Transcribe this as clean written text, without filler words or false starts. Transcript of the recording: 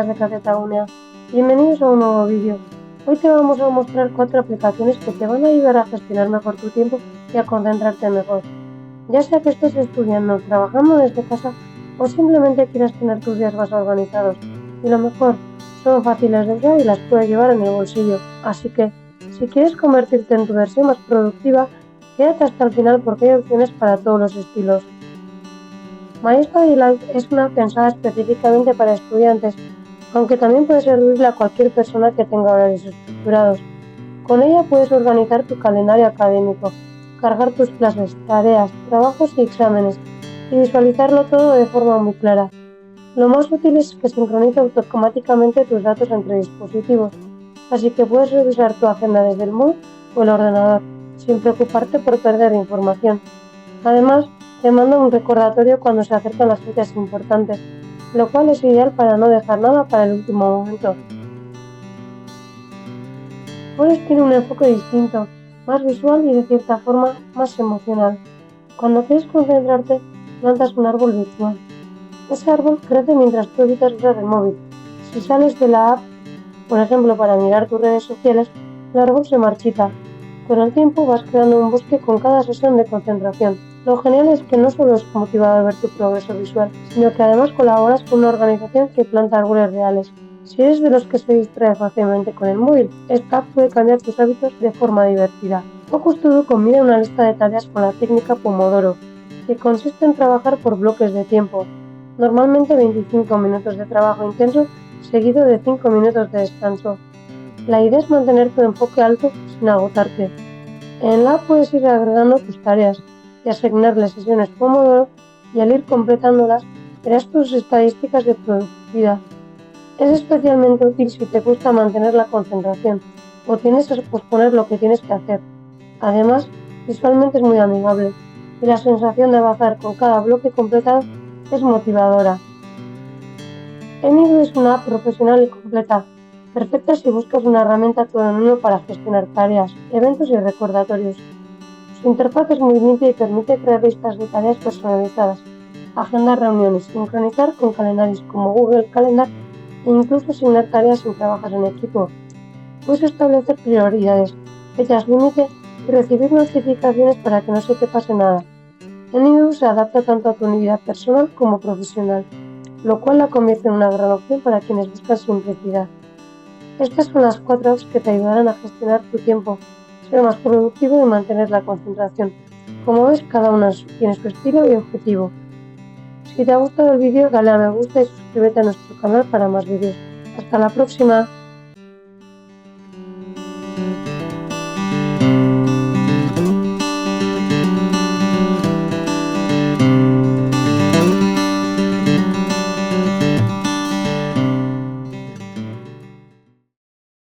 buenas de Caseta Unea. Bienvenidos a un nuevo vídeo. Hoy te vamos a mostrar 4 aplicaciones que te van a ayudar a gestionar mejor tu tiempo y a concentrarte mejor. Ya sea que estés estudiando, trabajando desde casa o simplemente quieras tener tus días más organizados. Y lo mejor, son fáciles de usar y las puedes llevar en el bolsillo. Así que, si quieres convertirte en tu versión más productiva, quédate hasta el final porque hay opciones para todos los estilos. MyStudyLife es una app pensada específicamente para estudiantes, aunque también puede servirle a cualquier persona que tenga horarios estructurados. Con ella puedes organizar tu calendario académico, cargar tus clases, tareas, trabajos y exámenes, y visualizarlo todo de forma muy clara. Lo más útil es que sincroniza automáticamente tus datos entre dispositivos, así que puedes revisar tu agenda desde el móvil o el ordenador, sin preocuparte por perder información. Además, te manda un recordatorio cuando se acercan las fechas importantes, lo cual es ideal para no dejar nada para el último momento. Forest tiene un enfoque distinto, más visual y de cierta forma más emocional. Cuando quieres concentrarte, plantas un árbol virtual. Ese árbol crece mientras tú evitas usar el móvil. Si sales de la app, por ejemplo para mirar tus redes sociales, el árbol se marchita. Con el tiempo vas creando un bosque con cada sesión de concentración. Lo genial es que no solo es motivador ver tu progreso visual, sino que además colaboras con una organización que planta árboles reales. Si eres de los que se distrae fácilmente con el móvil, esta app puede cambiar tus hábitos de forma divertida. Focus To Do combina una lista de tareas con la técnica Pomodoro, que consiste en trabajar por bloques de tiempo, normalmente 25 minutos de trabajo intenso seguido de 5 minutos de descanso. La idea es mantener tu enfoque alto sin agotarte. En la app puedes ir agregando tus tareas y asignarle sesiones Pomodoro, y al ir completándolas verás tus estadísticas de productividad. Es especialmente útil si te gusta mantener la concentración o tienes que posponer lo que tienes que hacer. Además, visualmente es muy amigable y la sensación de avanzar con cada bloque completado es motivadora. Anydo es una app profesional y completa, perfecta si buscas una herramienta todo en uno para gestionar tareas, eventos y recordatorios. Su interfaz es muy limpia y permite crear listas de tareas personalizadas, agendar reuniones, sincronizar con calendarios como Google Calendar e incluso asignar tareas si trabajas en equipo. Puedes establecer prioridades, fechas límite y recibir notificaciones para que no se te pase nada. Anydo se adapta tanto a tu vida personal como profesional, lo cual la convierte en una gran opción para quienes buscan simplicidad. Estas son las 4 apps que te ayudarán a gestionar tu tiempo, ser más productivo y mantener la concentración. Como ves, cada una tiene su estilo y objetivo. Si te ha gustado el vídeo, dale a me gusta y suscríbete a nuestro canal para más vídeos. ¡Hasta la próxima!